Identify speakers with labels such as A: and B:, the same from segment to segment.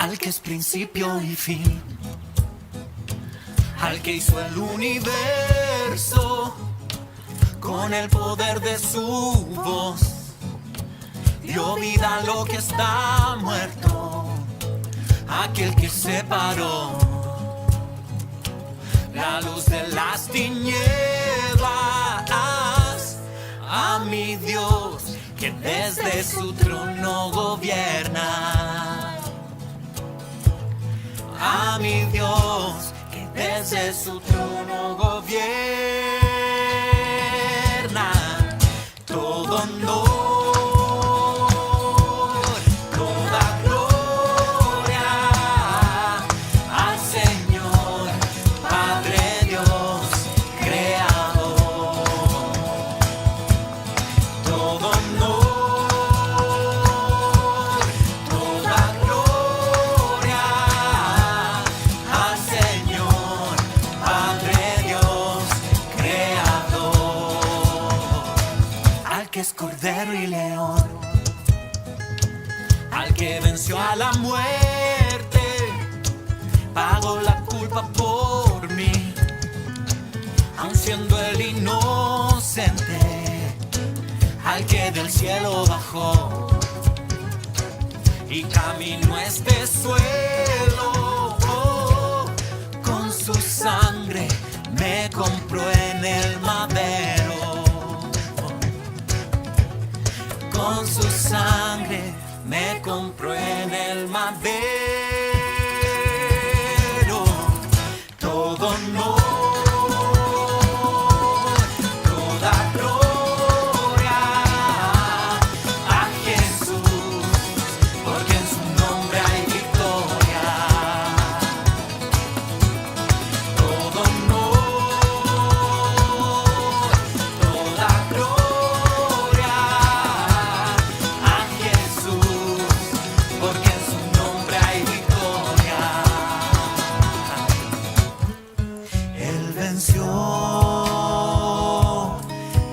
A: al que es principio y fin, al que hizo el universo con el poder de su voz, dio vida a lo que está muerto, aquel que separó la luz de las tinieblas a mi Dios, que desde su trono gobierna. A mi Dios, que desde su trono gobierna. Todo honor, toda gloria al Señor, Padre Dios, Creador. Todo honor, toda gloria al Señor, Padre Dios, Creador, al que es Cordero y León, al que venció a la muerte, pagó la culpa por mí, aun siendo el inocente, al que del cielo bajó y caminó este suelo. Con su sangre me compró en el madero. Con su sangre me compró en el madero. Todo honor, toda gloria a Jesús, porque en su nombre hay victoria. Todo honor, toda gloria a Jesús, porque en su nombre hay victoria. Él venció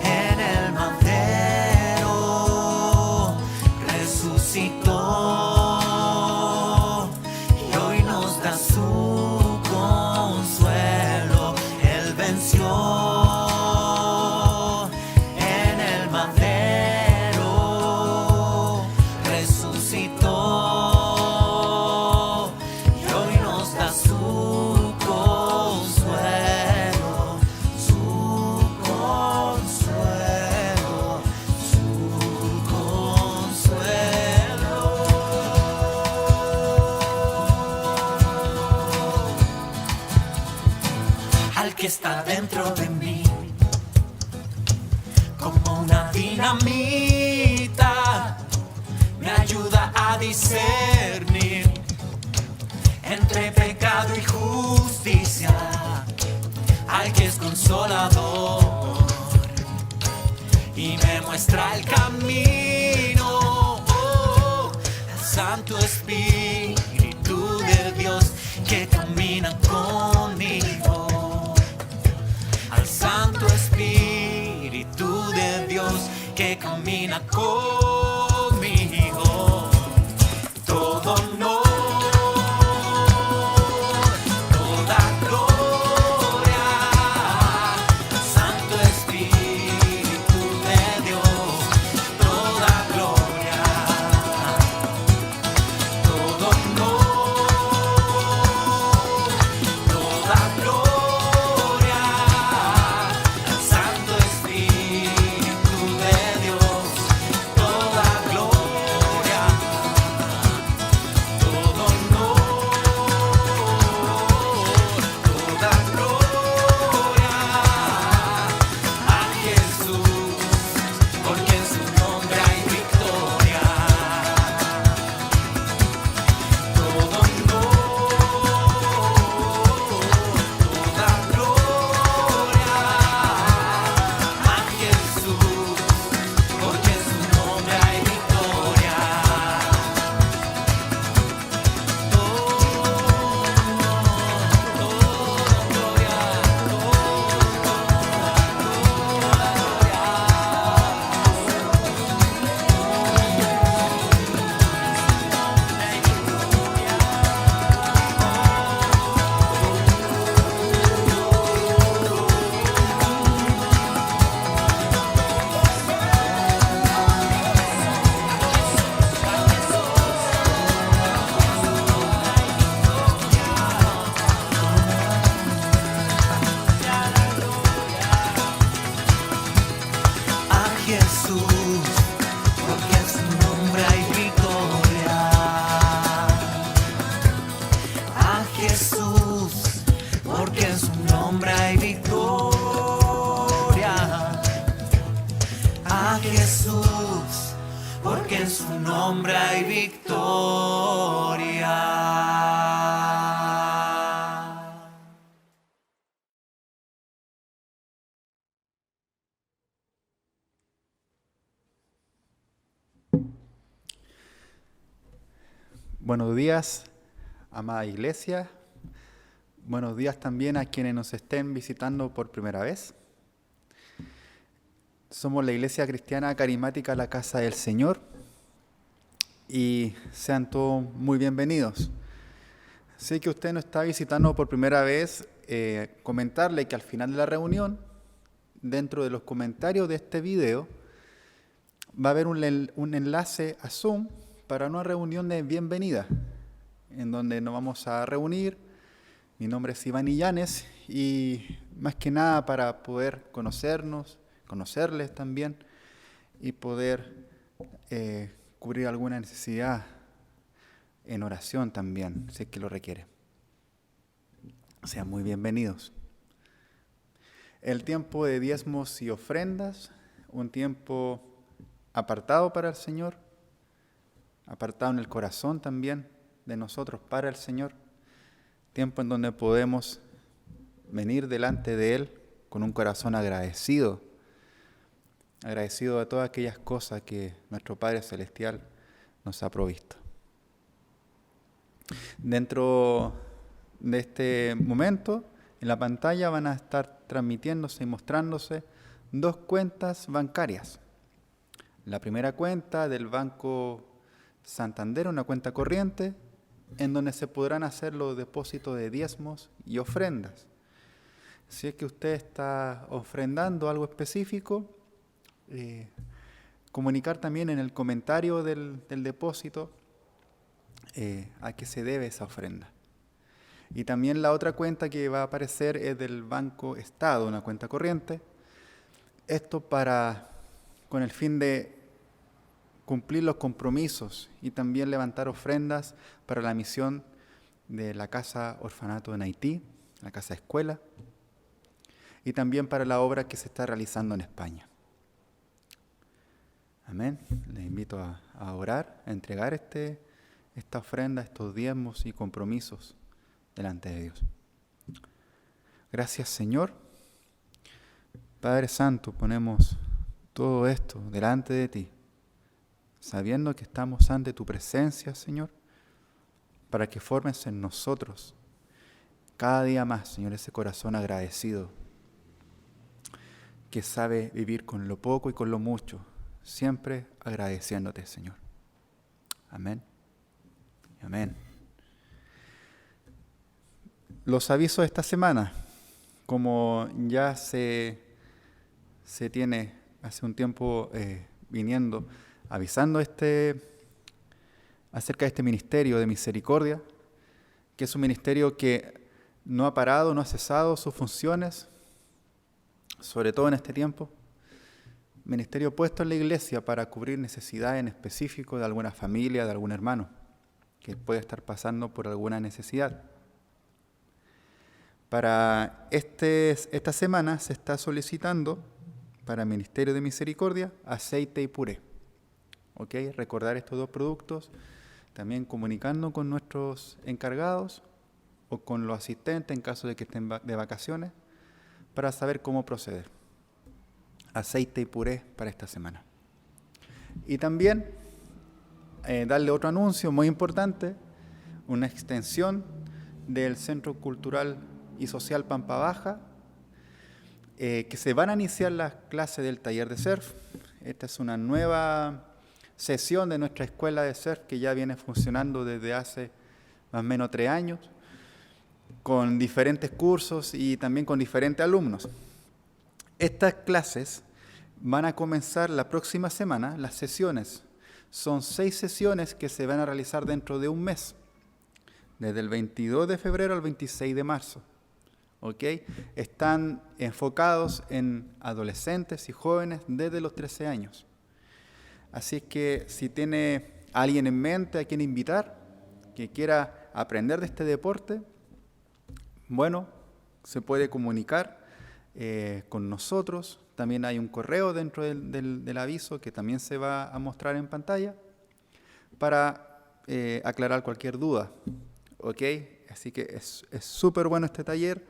A: en el madero, resucitó y hoy nos da su consuelo. Él venció en el madero, resucitó y hoy nos da su consuelo, su consuelo, su consuelo. Al que está dentro de mí, como una dinamita, me ayuda a discernir entre pecado y justicia, al que es consolador y me muestra el camino. El Santo Espíritu de Dios que camina conmigo. Al Santo Espíritu de Dios que camina conmigo. Todo honor, toda gloria al Santo Espíritu de Dios. Toda gloria, todo honor, toda gloria al Santo Espíritu de Dios. Toda
B: Buenos días, amada iglesia. Buenos días también a quienes nos estén visitando por primera vez. Somos la Iglesia Cristiana Carismática La Casa del Señor y sean todos muy bienvenidos. Sé que usted nos está visitando por primera vez, comentarle que al final de la reunión, dentro de los comentarios de este video, va a haber un enlace a Zoom para una reunión de bienvenida, en donde nos vamos a reunir. Mi nombre es Iván Illanes y más que nada para poder conocerles también y poder cubrir alguna necesidad en oración también, si es que lo requiere. Sean muy bienvenidos. El tiempo de diezmos y ofrendas, un tiempo apartado para el Señor, apartado en el corazón también de nosotros para el Señor, tiempo en donde podemos venir delante de Él con un corazón agradecido de todas aquellas cosas que nuestro Padre Celestial nos ha provisto. Dentro de este momento, en la pantalla van a estar transmitiéndose y mostrándose dos cuentas bancarias. La primera cuenta del Banco Santander, una cuenta corriente, en donde se podrán hacer los depósitos de diezmos y ofrendas. Si es que usted está ofrendando algo específico, comunicar también en el comentario del depósito a qué se debe esa ofrenda. Y también la otra cuenta que va a aparecer es del Banco Estado, una cuenta corriente. Esto con el fin de cumplir los compromisos y también levantar ofrendas para la misión de la Casa Orfanato en Haití, la Casa Escuela, y también para la obra que se está realizando en España. Amén. Les invito a orar, a entregar esta ofrenda, estos diezmos y compromisos delante de Dios. Gracias, Señor. Padre Santo, ponemos todo esto delante de ti, sabiendo que estamos ante tu presencia, Señor, para que formes en nosotros cada día más, Señor, ese corazón agradecido, que sabe vivir con lo poco y con lo mucho, siempre agradeciéndote, Señor. Amén. Amén. Los avisos de esta semana, como ya se tiene hace un tiempo viniendo avisando acerca de este ministerio de misericordia, que es un ministerio que no ha parado, no ha cesado sus funciones, sobre todo en este tiempo. Ministerio puesto en la iglesia para cubrir necesidades en específico de alguna familia, de algún hermano que puede estar pasando por alguna necesidad. Para esta semana se está solicitando para el Ministerio de Misericordia aceite y puré. ¿Ok? Recordar estos dos productos, también comunicando con nuestros encargados o con los asistentes en caso de que estén de vacaciones para saber cómo proceder. Aceite y puré para esta semana. Y también darle otro anuncio muy importante, una extensión del Centro Cultural y Social Pampa Baja, que se van a iniciar las clases del taller de surf. Esta es una nueva sesión de nuestra escuela de surf que ya viene funcionando desde hace más o menos 3 años, con diferentes cursos y también con diferentes alumnos. Estas clases van a comenzar la próxima semana, las sesiones. Son 6 sesiones que se van a realizar dentro de un mes, desde el 22 de febrero al 26 de marzo. ¿Ok? Están enfocados en adolescentes y jóvenes desde los 13 años. Así es que si tiene a alguien en mente a quien invitar, que quiera aprender de este deporte, bueno, se puede comunicar con nosotros. También hay un correo dentro del aviso que también se va a mostrar en pantalla para aclarar cualquier duda. ¿Ok? Así que es súper bueno este taller.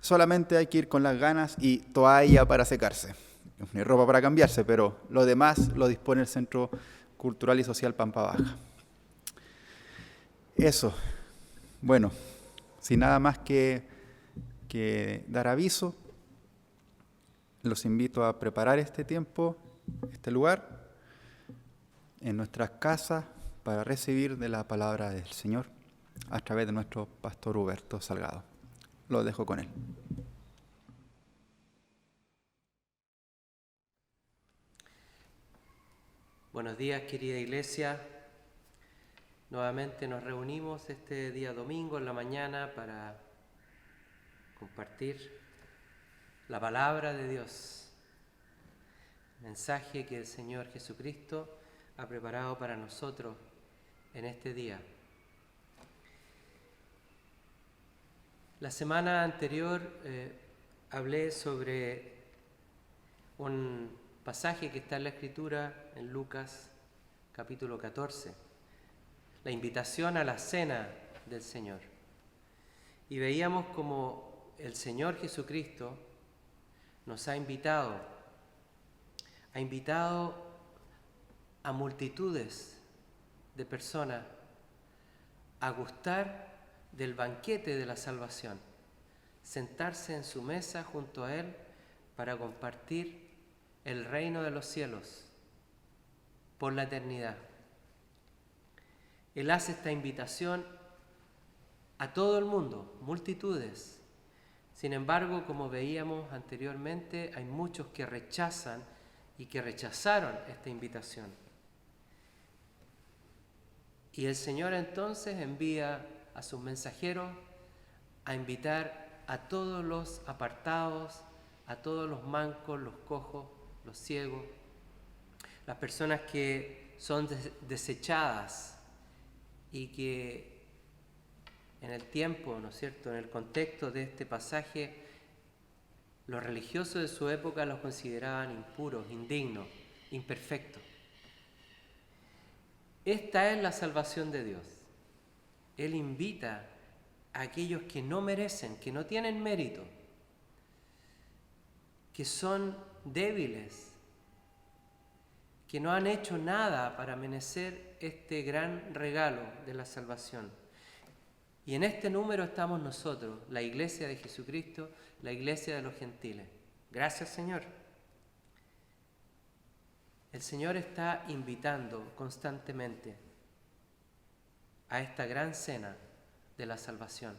B: Solamente hay que ir con las ganas y toalla para secarse. No hay ropa para cambiarse, pero lo demás lo dispone el Centro Cultural y Social Pampa Baja. Eso. Bueno, sin nada más que dar aviso, los invito a preparar este tiempo, este lugar, en nuestras casas para recibir de la palabra del Señor a través de nuestro pastor Huberto Salgado. Lo dejo con él.
C: Buenos días, querida iglesia. Nuevamente nos reunimos este día domingo en la mañana para compartir la palabra de Dios, mensaje que el Señor Jesucristo ha preparado para nosotros en este día. La semana anterior hablé sobre un pasaje que está en la Escritura en Lucas capítulo 14, la invitación a la cena del Señor. Y veíamos como el Señor Jesucristo nos ha invitado a multitudes de personas a gustar del banquete de la salvación, sentarse en su mesa junto a Él para compartir el reino de los cielos por la eternidad. Él hace esta invitación a todo el mundo, multitudes. Sin embargo, como veíamos anteriormente, hay muchos que rechazan y que rechazaron esta invitación. Y el Señor entonces envía a sus mensajeros a invitar a todos los apartados, a todos los mancos, los cojos, los ciegos, las personas que son desechadas y que en el tiempo, ¿no es cierto?, en el contexto de este pasaje, los religiosos de su época los consideraban impuros, indignos, imperfectos. Esta es la salvación de Dios. Él invita a aquellos que no merecen, que no tienen mérito, que son débiles, que no han hecho nada para merecer este gran regalo de la salvación. Y en este número estamos nosotros, la iglesia de Jesucristo, la iglesia de los gentiles. Gracias, Señor. El Señor está invitando constantemente a esta gran cena de la salvación.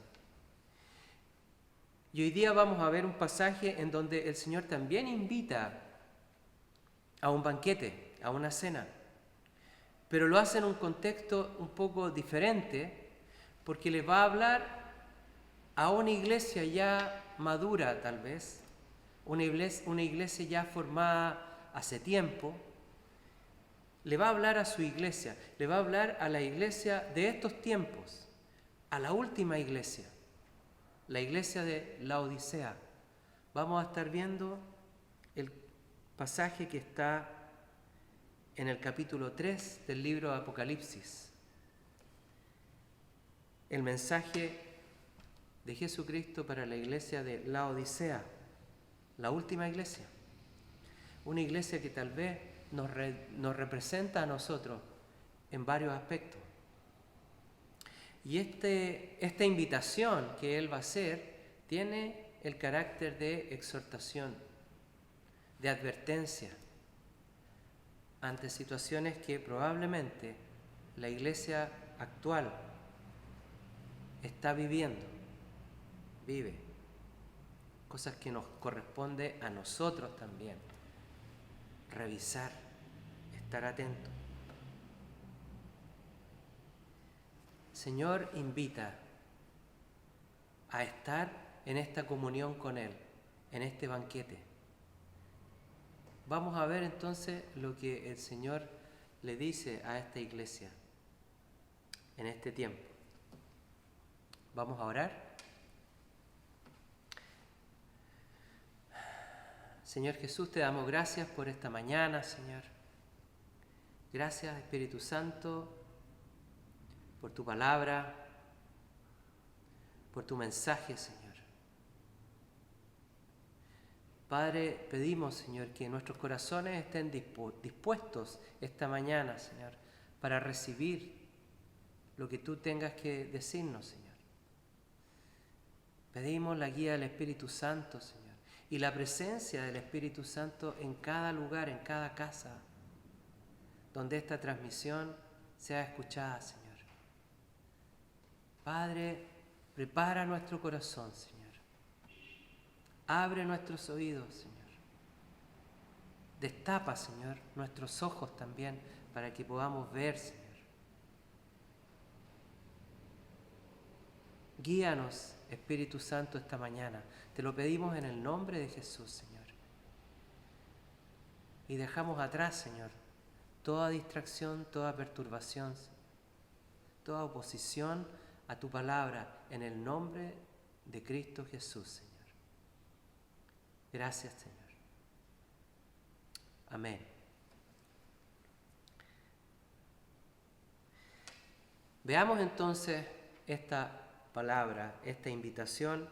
C: Y hoy día vamos a ver un pasaje en donde el Señor también invita a un banquete, a una cena, pero lo hace en un contexto un poco diferente, porque les va a hablar a una iglesia ya madura tal vez, una iglesia ya formada hace tiempo. Le va a hablar a su iglesia, le va a hablar a la iglesia de estos tiempos, a la última iglesia, la iglesia de Laodicea. Vamos a estar viendo el pasaje que está en el capítulo 3 del libro de Apocalipsis. El mensaje de Jesucristo para la iglesia de Laodicea, la última iglesia. Una iglesia que tal vez nos representa a nosotros en varios aspectos. Y esta invitación que Él va a hacer tiene el carácter de exhortación, de advertencia, ante situaciones que probablemente la iglesia actual está vive, cosas que nos corresponde a nosotros también revisar, estar atento. El Señor invita a estar en esta comunión con Él, en este banquete. Vamos a ver entonces lo que el Señor le dice a esta iglesia en este tiempo. Vamos a orar. Señor Jesús, te damos gracias por esta mañana, Señor. Gracias, Espíritu Santo, por tu palabra, por tu mensaje, Señor. Padre, pedimos, Señor, que nuestros corazones estén dispuestos esta mañana, Señor, para recibir lo que tú tengas que decirnos, Señor. Pedimos la guía del Espíritu Santo, Señor, y la presencia del Espíritu Santo en cada lugar, en cada casa, donde esta transmisión sea escuchada, Señor. Padre, prepara nuestro corazón, Señor. Abre nuestros oídos, Señor. Destapa, Señor, nuestros ojos también para que podamos ver, Señor. Guíanos, Espíritu Santo, esta mañana. Te lo pedimos en el nombre de Jesús, Señor. Y dejamos atrás, Señor, toda distracción, toda perturbación, toda oposición a tu palabra, en el nombre de Cristo Jesús, Señor. Gracias, Señor. Amén. Veamos entonces esta palabra, esta invitación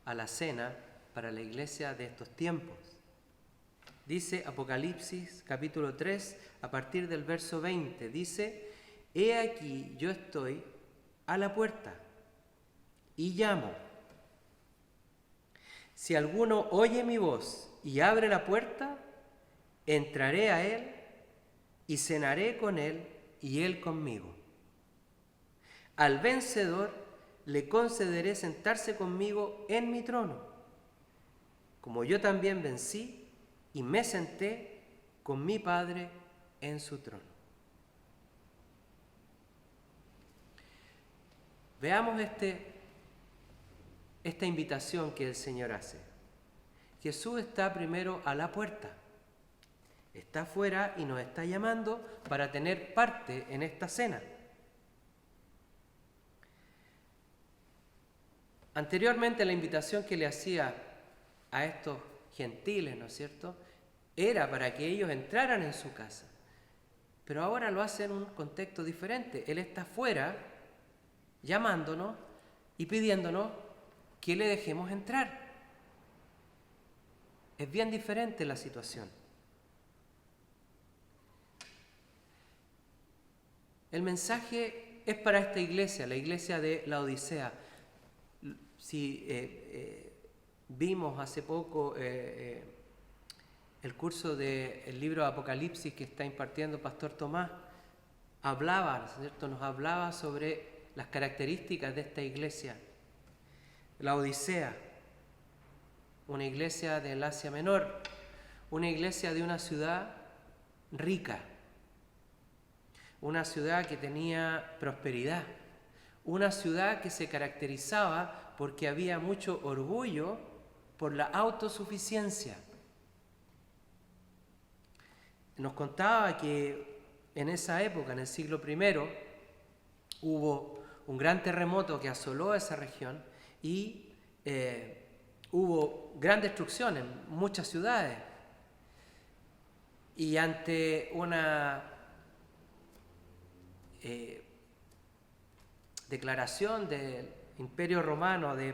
C: a la cena para la iglesia de estos tiempos. Dice Apocalipsis capítulo 3, a partir del verso 20, dice: He aquí yo estoy a la puerta y llamo. Si alguno oye mi voz y abre la puerta, entraré a él y cenaré con él y él conmigo. Al vencedor le concederé sentarse conmigo en mi trono, como yo también vencí y me senté con mi Padre en su trono. Veamos esta invitación que el Señor hace. Jesús está primero a la puerta, está afuera y nos está llamando para tener parte en esta cena. Anteriormente la invitación que le hacía a estos gentiles, ¿no es cierto?, era para que ellos entraran en su casa. Pero ahora lo hace en un contexto diferente. Él está afuera llamándonos y pidiéndonos que le dejemos entrar. Es bien diferente la situación. El mensaje es para esta iglesia, la iglesia de Laodicea. Si vimos hace poco el curso del libro de Apocalipsis que está impartiendo Pastor Tomás, hablaba, ¿no es cierto?, nos hablaba sobre las características de esta iglesia. La Odisea, una iglesia del Asia Menor, una iglesia de una ciudad rica, una ciudad que tenía prosperidad, una ciudad que se caracterizaba porque había mucho orgullo por la autosuficiencia. Nos contaba que en esa época, en el siglo I, hubo un gran terremoto que asoló esa región y hubo gran destrucción en muchas ciudades. Y ante una declaración del Imperio Romano de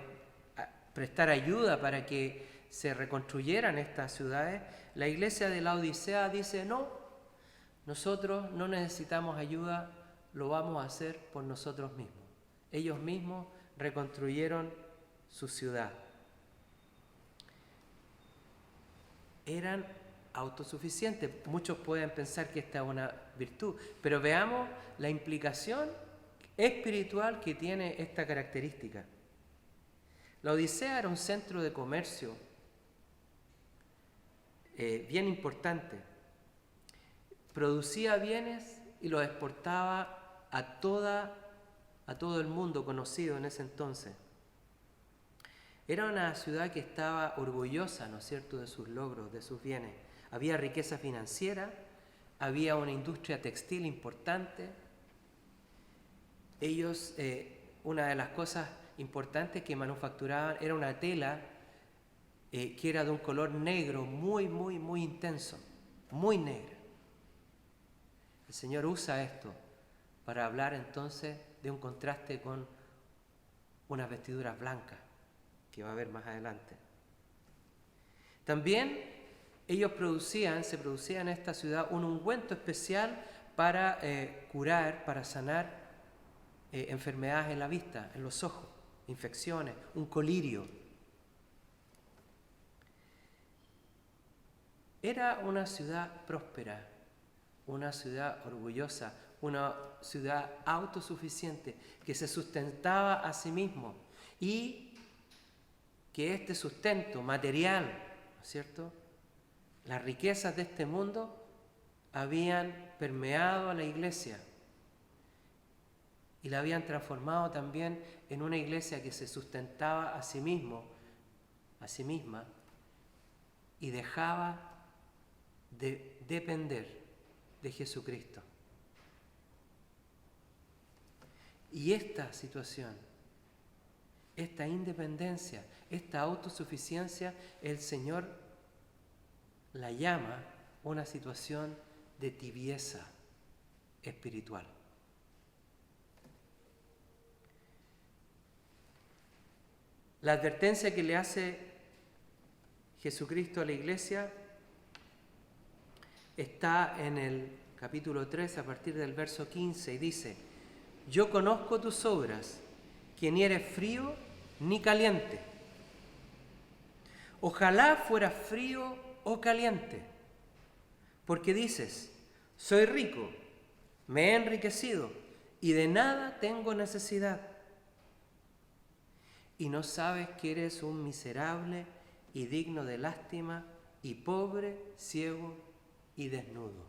C: prestar ayuda para que se reconstruyeran estas ciudades, la iglesia de Laodicea dice: no, nosotros no necesitamos ayuda, lo vamos a hacer por nosotros mismos. Ellos mismos reconstruyeron su ciudad. Eran autosuficientes. Muchos pueden pensar que esta es una virtud, pero veamos la implicación espiritual que tiene esta característica. La Odisea era un centro de comercio bien importante. Producía bienes y los exportaba a todo el mundo conocido en ese entonces. Era una ciudad que estaba orgullosa, ¿no es cierto?, de sus logros, de sus bienes. Había riqueza financiera, había una industria textil importante. Ellos, una de las cosas importantes que manufacturaban era una tela que era de un color negro muy, muy, muy intenso, muy negra. El Señor usa esto para hablar entonces de un contraste con unas vestiduras blancas, que va a ver más adelante. También ellos se producía en esta ciudad un ungüento especial para curar, para sanar enfermedades en la vista, en los ojos, infecciones, un colirio. Era una ciudad próspera, una ciudad orgullosa, una ciudad autosuficiente que se sustentaba a sí mismo y que este sustento material, ¿no es cierto?, las riquezas de este mundo habían permeado a la iglesia y la habían transformado también en una iglesia que se sustentaba a sí misma y dejaba de depender de Jesucristo. Y esta situación, esta independencia, esta autosuficiencia, el Señor la llama una situación de tibieza espiritual. La advertencia que le hace Jesucristo a la iglesia está en el capítulo 3 a partir del verso 15 y dice: yo conozco tus obras, que ni eres frío ni caliente. Ojalá fuera frío o caliente, porque dices: soy rico, me he enriquecido y de nada tengo necesidad. Y no sabes que eres un miserable y digno de lástima y pobre, ciego y desnudo.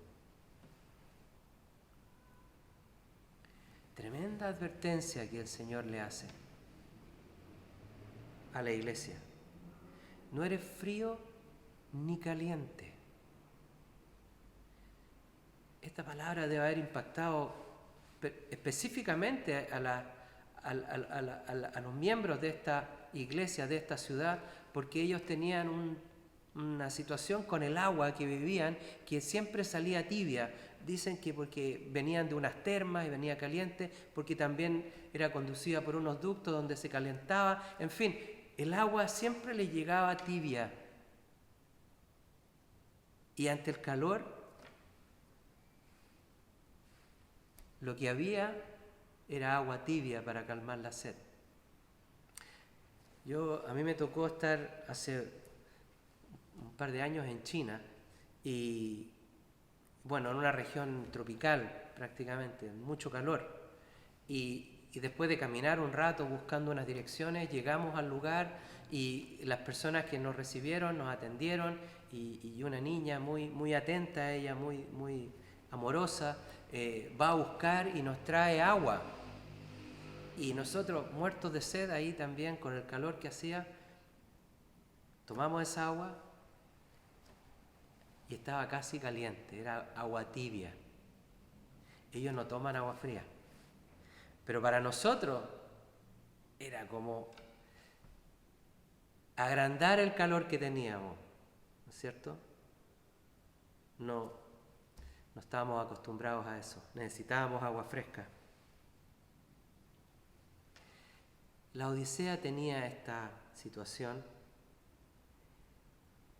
C: Tremenda advertencia que el Señor le hace a la iglesia. No eres frío ni caliente. Esta palabra debe haber impactado específicamente a los miembros de esta iglesia, de esta ciudad, porque ellos tenían una situación con el agua que vivían que siempre salía tibia. Dicen que porque venían de unas termas y venía caliente, porque también era conducida por unos ductos donde se calentaba. En fin, el agua siempre les llegaba tibia. Y ante el calor, lo que había era agua tibia para calmar la sed. A mí me tocó estar hace un par de años en China y, bueno, en una región tropical prácticamente, mucho calor. Y después de caminar un rato buscando unas direcciones, llegamos al lugar y las personas que nos recibieron, nos atendieron y una niña muy, muy atenta, ella muy, muy amorosa, va a buscar y nos trae agua. Y nosotros, muertos de sed ahí también, con el calor que hacía, tomamos esa agua y estaba casi caliente, era agua tibia. Ellos no toman agua fría. Pero para nosotros era como agrandar el calor que teníamos, ¿no es cierto? No estábamos acostumbrados a eso, necesitábamos agua fresca. La Odisea tenía esta situación,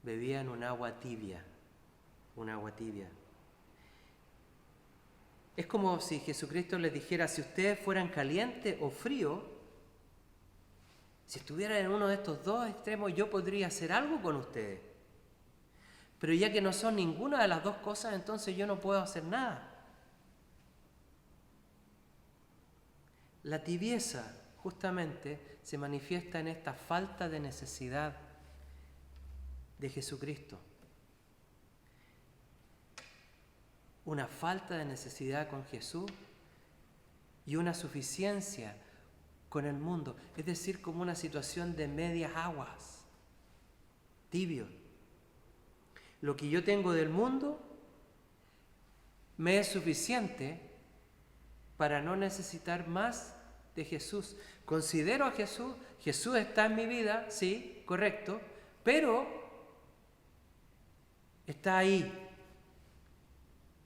C: bebían un agua tibia. Es como si Jesucristo les dijera: si ustedes fueran caliente o frío, si estuvieran en uno de estos dos extremos, yo podría hacer algo con ustedes. Pero ya que no son ninguna de las dos cosas, entonces yo no puedo hacer nada. La tibieza justamente se manifiesta en esta falta de necesidad de Jesucristo. Una falta de necesidad con Jesús y una suficiencia con el mundo, es decir, como una situación de medias aguas, tibio. Lo que yo tengo del mundo me es suficiente para no necesitar más de Jesús. Considero a Jesús, Jesús está en mi vida, sí, correcto, pero está ahí.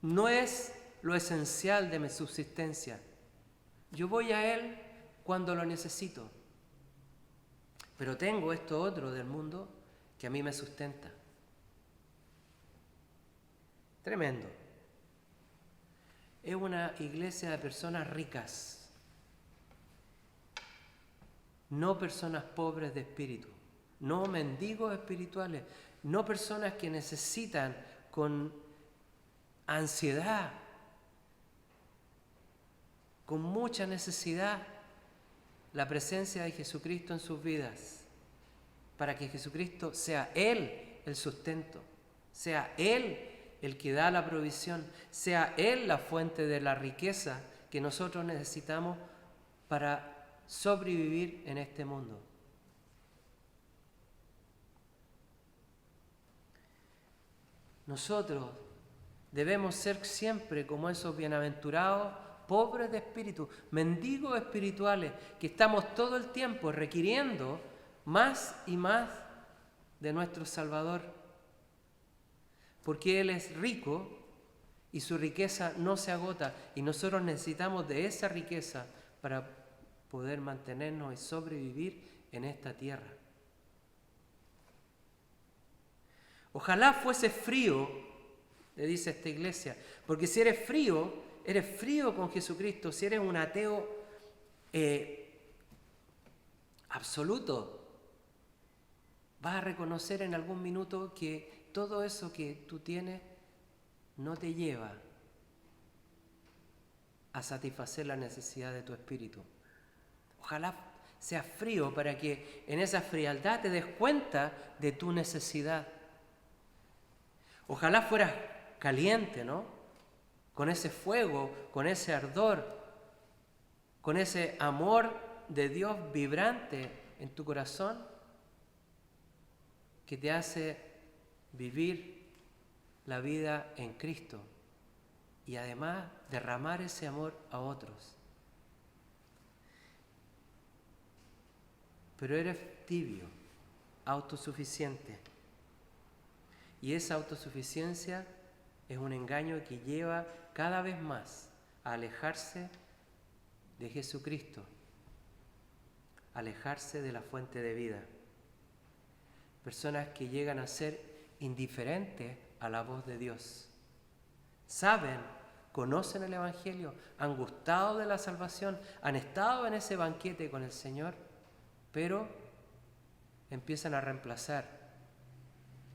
C: No es lo esencial de mi subsistencia. Yo voy a Él cuando lo necesito, pero tengo esto otro del mundo que a mí me sustenta. Tremendo. Es una iglesia de personas ricas, no personas pobres de espíritu, no mendigos espirituales, no personas que necesitan con ansiedad, con mucha necesidad, la presencia de Jesucristo en sus vidas, para que Jesucristo sea Él el sustento, sea Él el que da la provisión, sea Él la fuente de la riqueza que nosotros necesitamos para sobrevivir en este mundo. Nosotros debemos ser siempre como esos bienaventurados pobres de espíritu, mendigos espirituales, que estamos todo el tiempo requiriendo más y más de nuestro Salvador, porque Él es rico y su riqueza no se agota, y nosotros necesitamos de esa riqueza para poder mantenernos y sobrevivir en esta tierra. Ojalá fuese frío, le dice esta iglesia, porque si eres frío con Jesucristo. Si eres un ateo absoluto, vas a reconocer en algún minuto que todo eso que tú tienes no te lleva a satisfacer la necesidad de tu espíritu. Ojalá seas frío para que en esa frialdad te des cuenta de tu necesidad. Ojalá fueras caliente, ¿no? Con ese fuego, con ese ardor, con ese amor de Dios vibrante en tu corazón que te hace vivir la vida en Cristo y además derramar ese amor a otros. Pero eres tibio, autosuficiente. Y esa autosuficiencia es un engaño que lleva cada vez más a alejarse de Jesucristo, alejarse de la fuente de vida. Personas que llegan a ser indiferentes a la voz de Dios. Saben, conocen el Evangelio, han gustado de la salvación, han estado en ese banquete con el Señor, pero empiezan a reemplazar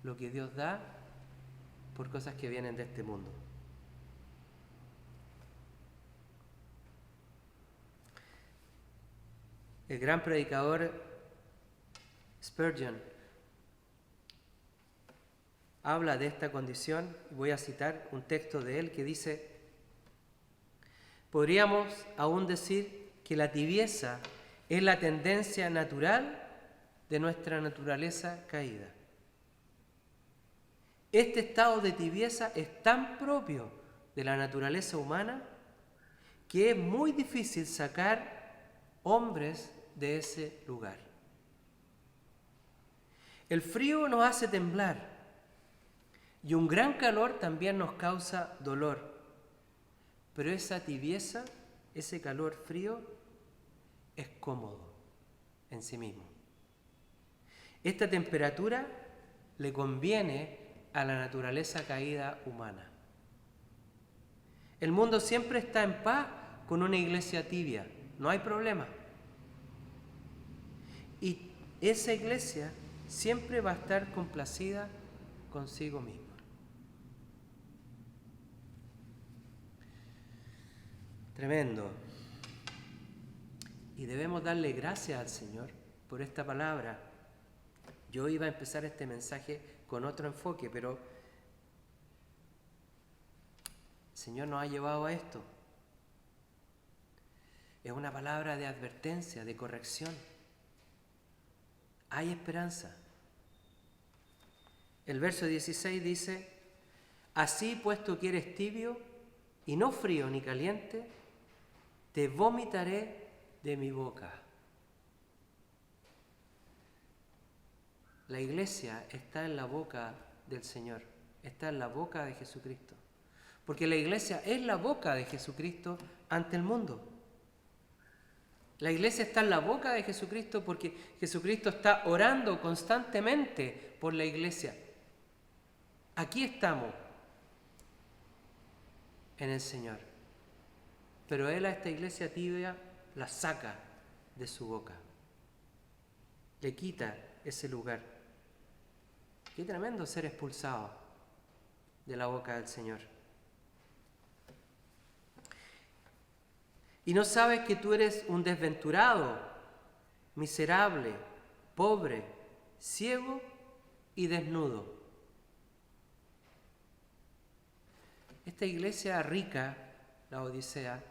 C: lo que Dios da por cosas que vienen de este mundo. El gran predicador Spurgeon habla de esta condición. Voy a citar un texto de él que dice: podríamos aún decir que la tibieza es la tendencia natural de nuestra naturaleza caída. Este estado de tibieza es tan propio de la naturaleza humana que es muy difícil sacar hombres de ese lugar. El frío nos hace temblar y un gran calor también nos causa dolor, pero esa tibieza, ese calor frío, es cómodo en sí mismo. Esta temperatura le conviene a la naturaleza caída humana. El mundo siempre está en paz con una iglesia tibia, no hay problema. Y esa iglesia siempre va a estar complacida consigo misma. Tremendo. Y debemos darle gracias al Señor por esta palabra. Yo iba a empezar este mensaje con otro enfoque, pero el Señor nos ha llevado a esto. Es una palabra de advertencia, de corrección. Hay esperanza. El verso 16 dice: así, puesto que eres tibio y no frío ni caliente, te vomitaré de mi boca. La iglesia está en la boca del Señor, está en la boca de Jesucristo, porque la iglesia es la boca de Jesucristo ante el mundo. La iglesia está en la boca de Jesucristo porque Jesucristo está orando constantemente por la iglesia. Aquí estamos en el Señor, pero Él a esta iglesia tibia la saca de su boca. le quita ese lugar. Qué tremendo ser expulsado de la boca del Señor. Y no sabes que tú eres un desventurado, miserable, pobre, ciego y desnudo. Esta iglesia rica, la Odisea,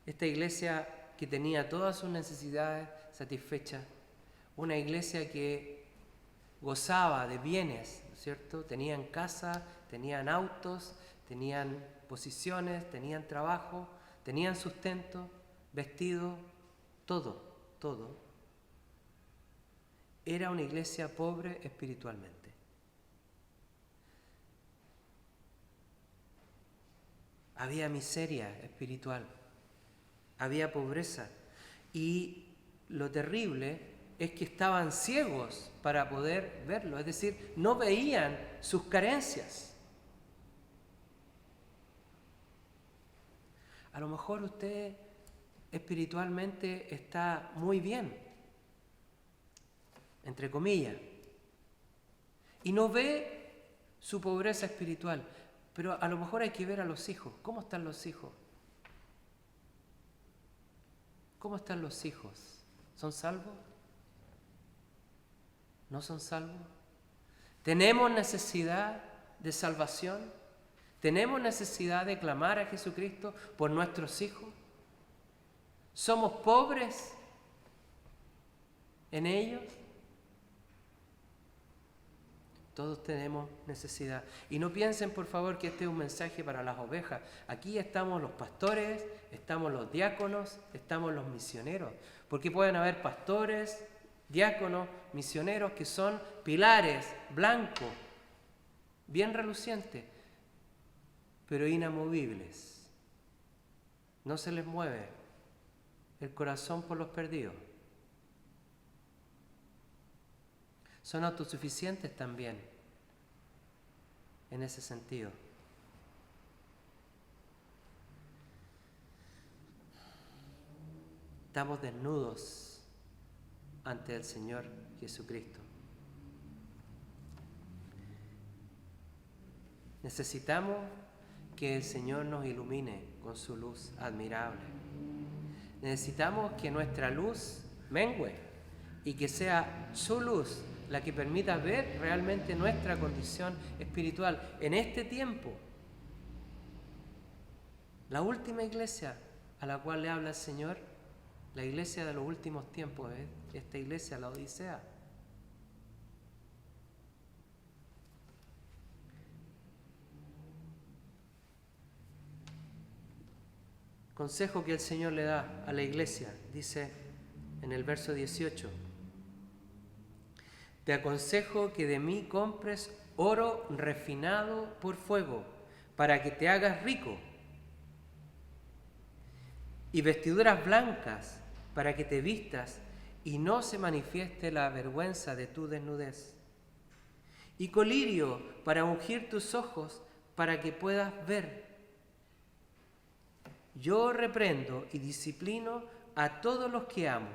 C: esta iglesia que tenía todas sus necesidades satisfechas, una iglesia que gozaba de bienes, ¿no es cierto? Tenían casa, tenían autos, tenían posiciones, tenían trabajo, tenían sustento, vestido, todo. Era una iglesia pobre espiritualmente. Había miseria espiritual, había pobreza, y lo terrible es que estaban ciegos para poder verlo, es decir, no veían sus carencias. A lo mejor usted espiritualmente está muy bien, entre comillas, y no ve su pobreza espiritual, pero a lo mejor hay que ver a los hijos. ¿Cómo están los hijos? ¿Cómo están los hijos? ¿Son salvos? ¿No son salvos? ¿Tenemos necesidad de salvación? ¿Tenemos necesidad de clamar a Jesucristo por nuestros hijos? ¿Somos pobres en ellos? Todos tenemos necesidad. Y no piensen, por favor, que este es un mensaje para las ovejas. Aquí estamos los pastores, estamos los diáconos, estamos los misioneros. Porque pueden haber pastores, diáconos, misioneros que son pilares blancos, bien relucientes, pero inamovibles. No se les mueve el corazón por los perdidos. Son autosuficientes también, en ese sentido. Estamos desnudos ante el Señor Jesucristo. Necesitamos que el Señor nos ilumine con su luz admirable. Necesitamos que nuestra luz mengüe y que sea su luz la que permita ver realmente nuestra condición espiritual en este tiempo. La última iglesia a la cual le habla el Señor, la iglesia de los últimos tiempos, esta iglesia, la Odisea. Consejo que el Señor le da a la iglesia, dice en el verso 18: te aconsejo que de mí compres oro refinado por fuego, para que te hagas rico, y vestiduras blancas, para que te vistas y no se manifieste la vergüenza de tu desnudez, y colirio para ungir tus ojos, para que puedas ver. Yo reprendo y disciplino a todos los que amo.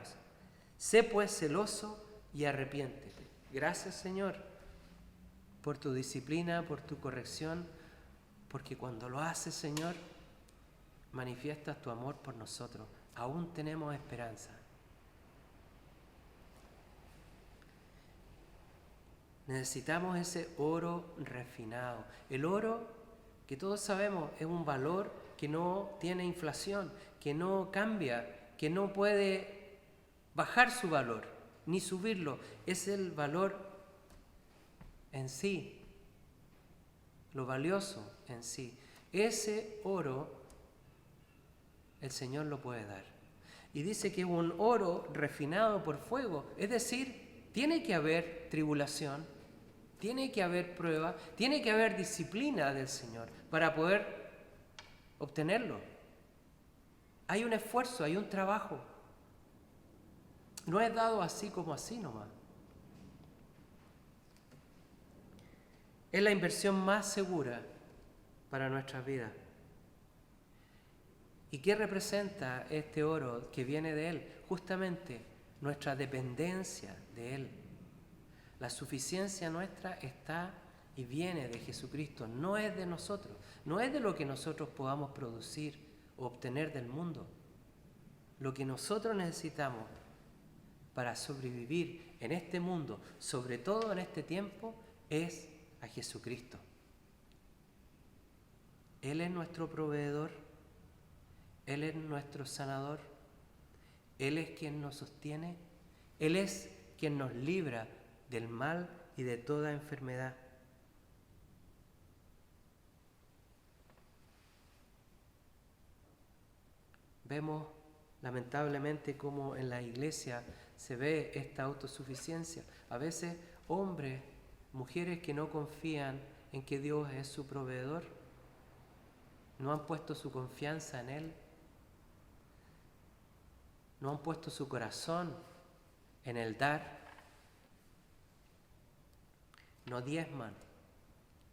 C: Sé pues celoso y arrepiéntete. Gracias, Señor, por tu disciplina, por tu corrección, porque cuando lo haces, Señor, manifiestas tu amor por nosotros. Aún tenemos esperanza. Necesitamos ese oro refinado. El oro, que todos sabemos, es un valor que no tiene inflación, que no cambia, que no puede bajar su valor, ni subirlo. Es el valor en sí, lo valioso en sí. Ese oro el Señor lo puede dar. Y dice que es un oro refinado por fuego, es decir, tiene que haber tribulación, tiene que haber prueba, tiene que haber disciplina del Señor para poder obtenerlo. Hay un esfuerzo, hay un trabajo. No es dado así como así nomás. Es la inversión más segura para nuestras vidas. ¿Y qué representa este oro que viene de Él? Justamente nuestra dependencia de Él. La suficiencia nuestra está y viene de Jesucristo, no es de nosotros, no es de lo que nosotros podamos producir o obtener del mundo. Lo que nosotros necesitamos para sobrevivir en este mundo, sobre todo en este tiempo, es a Jesucristo. Él es nuestro proveedor, Él es nuestro sanador, Él es quien nos sostiene, Él es quien nos libra del mal y de toda enfermedad. Vemos lamentablemente cómo en la iglesia se ve esta autosuficiencia. A veces hombres, mujeres que no confían en que Dios es su proveedor, no han puesto su confianza en Él, no han puesto su corazón en el dar, no diezman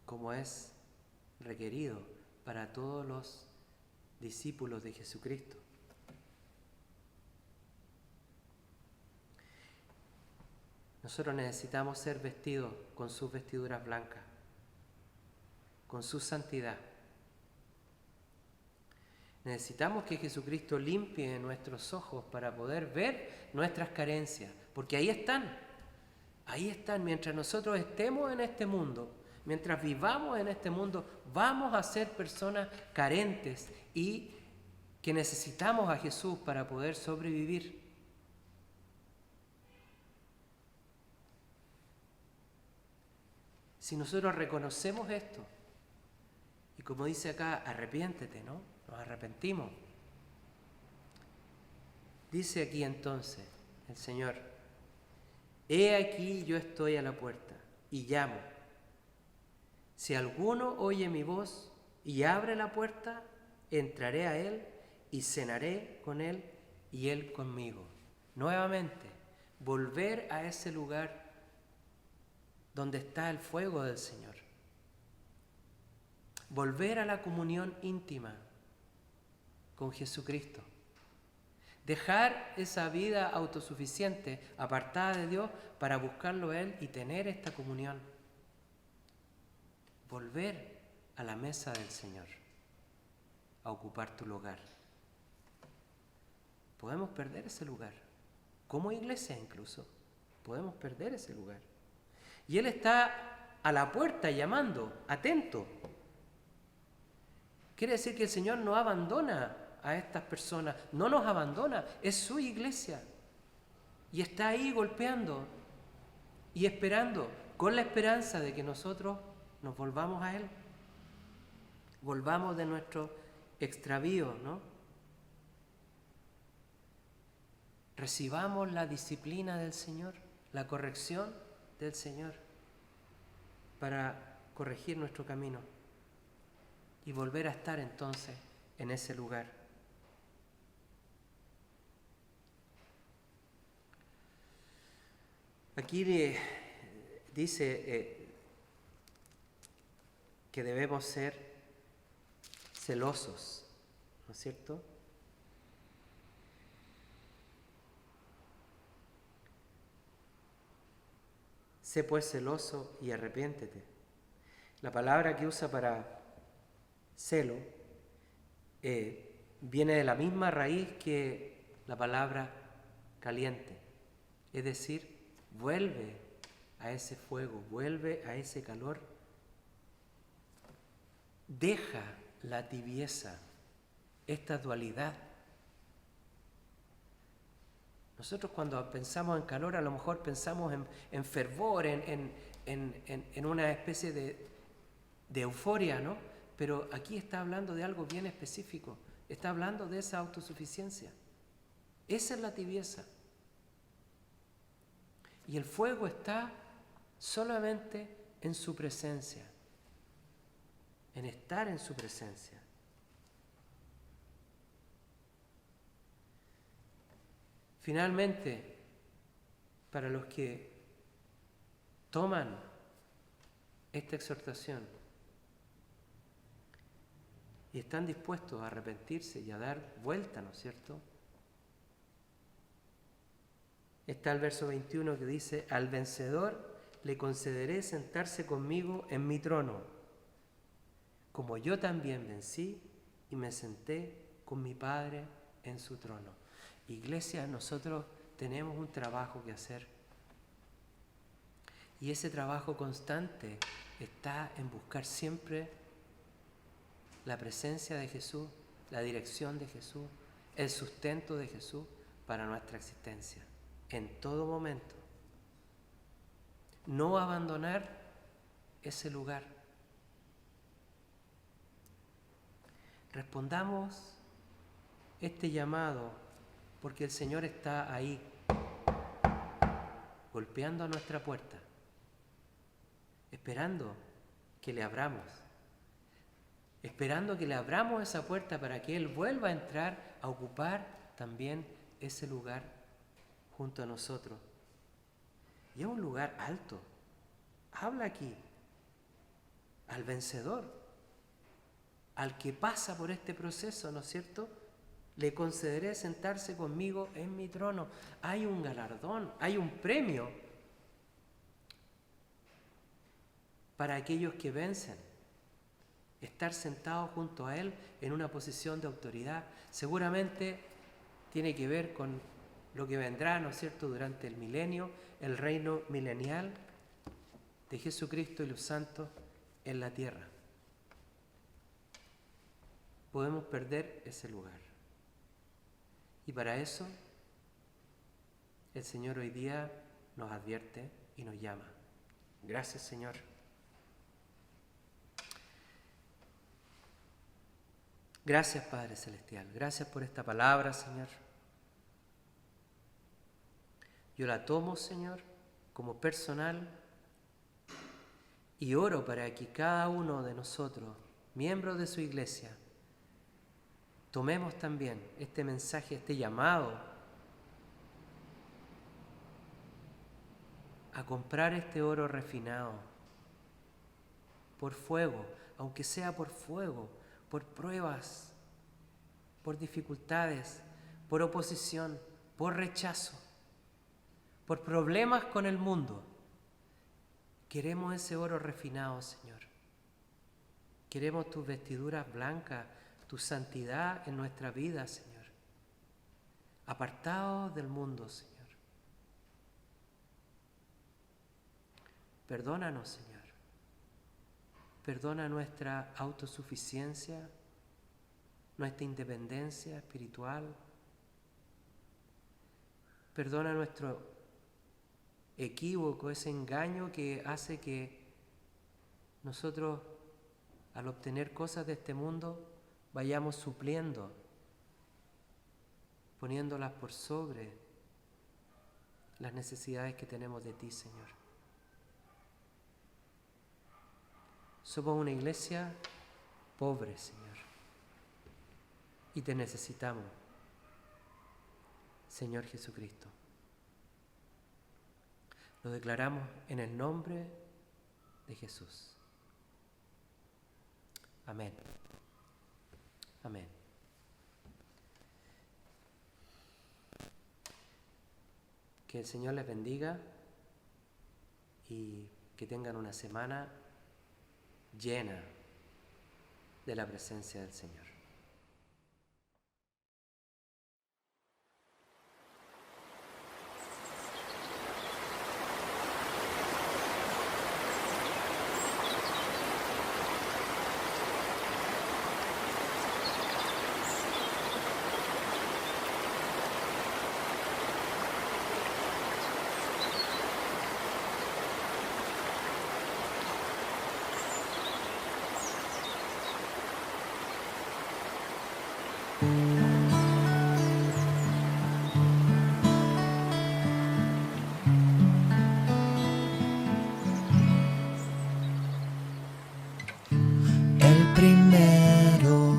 C: como es requerido para todos los discípulos de Jesucristo. Nosotros necesitamos ser vestidos con sus vestiduras blancas, con su santidad. Necesitamos que Jesucristo limpie nuestros ojos para poder ver nuestras carencias, porque ahí están, mientras nosotros estemos en este mundo, mientras vivamos en este mundo, vamos a ser personas carentes y que necesitamos a Jesús para poder sobrevivir. Si nosotros reconocemos esto, y como dice acá, arrepiéntete, ¿no? Nos arrepentimos. Dice aquí entonces el Señor, he aquí yo estoy a la puerta y llamo. Si alguno oye mi voz y abre la puerta, entraré a él y cenaré con él y él conmigo. Nuevamente, volver a ese lugar donde está el fuego del Señor. Volver a la comunión íntima con Jesucristo. Dejar esa vida autosuficiente, apartada de Dios, para buscarlo a Él y tener esta comunión. Volver a la mesa del Señor, a ocupar tu lugar. Podemos perder ese lugar. Como iglesia incluso, podemos perder ese lugar. Y Él está a la puerta llamando, atento. Quiere decir que el Señor no abandona a estas personas, no nos abandona, es su iglesia. Y está ahí golpeando y esperando, con la esperanza de que nosotros nos volvamos a Él. Volvamos de nuestro extravío, ¿no? Recibamos la disciplina del Señor, la corrección del Señor para corregir nuestro camino y volver a estar entonces en ese lugar. Aquí dice que debemos ser celosos, ¿no es cierto? Sé pues celoso y arrepiéntete. La palabra que usa para celo viene de la misma raíz que la palabra caliente. Es decir, vuelve a ese fuego, vuelve a ese calor. Deja la tibieza, esta dualidad. Nosotros cuando pensamos en calor a lo mejor pensamos en fervor, en una especie de euforia, ¿no? Pero aquí está hablando de algo bien específico, está hablando de esa autosuficiencia. Esa es la tibieza. Y el fuego está solamente en su presencia, en estar en su presencia. Finalmente, para los que toman esta exhortación y están dispuestos a arrepentirse y a dar vuelta, ¿no es cierto? está el verso 21 que dice: al vencedor le concederé sentarse conmigo en mi trono, como yo también vencí y me senté con mi Padre en su trono. Iglesia, nosotros tenemos un trabajo que hacer. Y ese trabajo constante está en buscar siempre la presencia de Jesús, la dirección de Jesús, el sustento de Jesús para nuestra existencia, en todo momento. No abandonar ese lugar. Respondamos este llamado, porque el Señor está ahí, golpeando a nuestra puerta, esperando que le abramos, esperando que le abramos esa puerta para que Él vuelva a entrar a ocupar también ese lugar junto a nosotros. Y es un lugar alto. Habla aquí al vencedor, al que pasa por este proceso, ¿no es cierto? Le concederé sentarse conmigo en mi trono. Hay un galardón, hay un premio para aquellos que vencen. Estar sentados junto a Él en una posición de autoridad seguramente tiene que ver con lo que vendrá, ¿no es cierto?, durante el milenio, el reino milenial de Jesucristo y los santos en la tierra. Podemos perder ese lugar. Y para eso el Señor hoy día nos advierte y nos llama. Gracias, Señor. Gracias, Padre Celestial. Gracias por esta palabra, Señor. Yo la tomo, Señor, como personal y oro para que cada uno de nosotros, miembros de su iglesia, tomemos también este mensaje, este llamado a comprar este oro refinado por fuego, aunque sea por fuego, por pruebas, por dificultades, por oposición, por rechazo, por problemas con el mundo. Queremos ese oro refinado, Señor. Queremos tus vestiduras blancas, tu santidad en nuestra vida, Señor. Apartados del mundo, Señor. Perdónanos, Señor. Perdona nuestra autosuficiencia, nuestra independencia espiritual. Perdona nuestro equívoco, ese engaño que hace que nosotros, al obtener cosas de este mundo, vayamos supliendo, poniéndolas por sobre las necesidades que tenemos de ti, Señor. Somos una iglesia pobre, Señor, y te necesitamos, Señor Jesucristo. Lo declaramos en el nombre de Jesús. Amén. Amén. Que el Señor les bendiga y que tengan una semana llena de la presencia del Señor.
A: El primero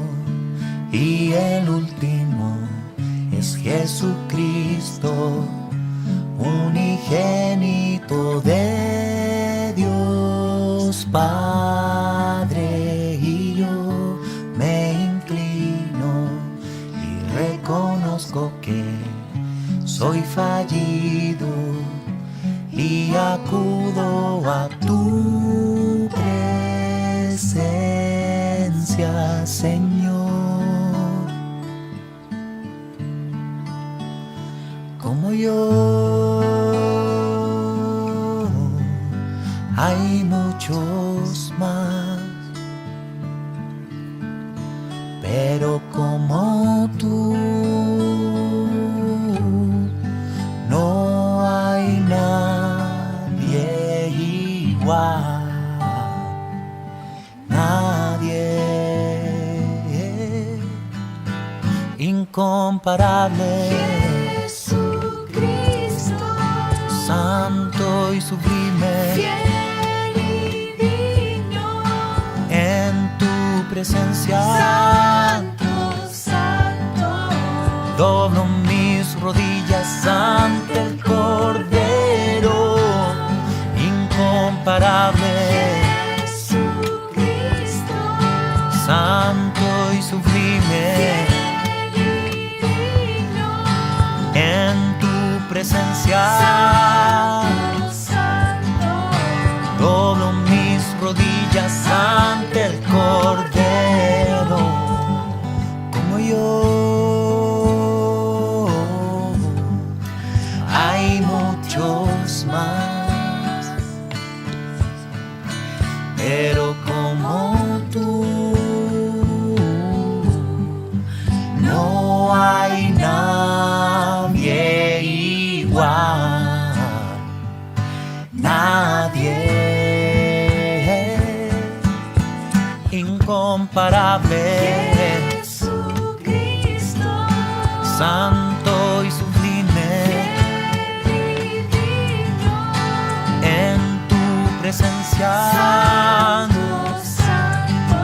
A: y el último es Jesucristo, unigénito de Dios Padre, y yo me inclino y reconozco que soy fallido y acudo a tu presencia, Señor. Como yo, hay muchos más, pero como tú no hay nadie igual, nadie incomparable,
D: Jesucristo,
A: santo y sublime,
D: fiel y digno,
A: en tu presencia.
D: santo, santo,
A: Doblo mis rodillas ante el Cordero, incomparable,
D: Jesucristo,
A: santo y sublime,
D: fiel y digno,
A: en tu presencia.
D: santo, santo,
A: Doblo mis rodillas ante el Cordero, como yo. Hay muchos más, pero como tú no hay nadie igual, nadie incomparable,
D: Jesucristo,
A: santo y sublime,
D: fiel y digno,
A: en tu presencia.
D: santo, santo,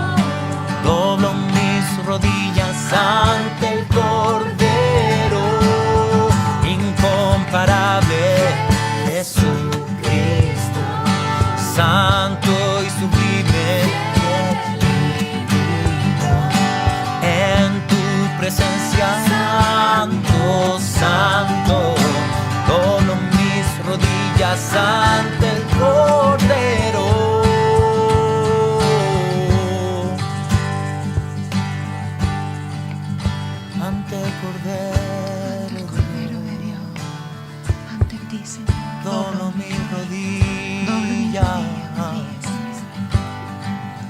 A: Doblo mis rodillas ante el Cordero, incomparable, Jesucristo, santo y sublime, en tu presencia. Santo, santo, doblo mis rodillas ante el Cordero, ante el Cordero de Dios.
D: ante ti, Señor,
A: Doblo mis
D: doblo mis
A: rodillas
D: rodillas,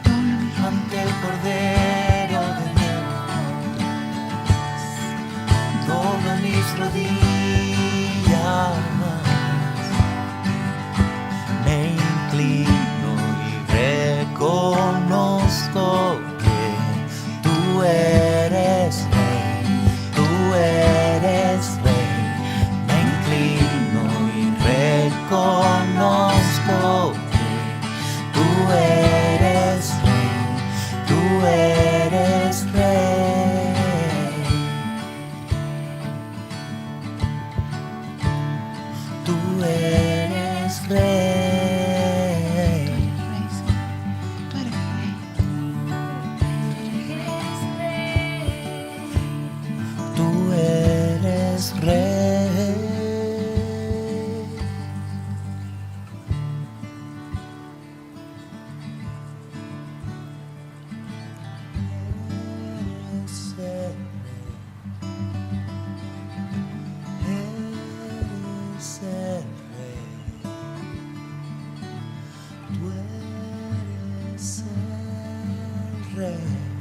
D: doblo mis
A: ante el Cordero de Dios. Doblo mis rodillas, me inclino y reconozco que tú eres rey, tú eres rey. Me inclino y reconozco que tú eres rey, tú eres rey, tú eres rey.
D: Tú eres rey.
A: Tú eres rey. Eres el rey. Tú eres el rey.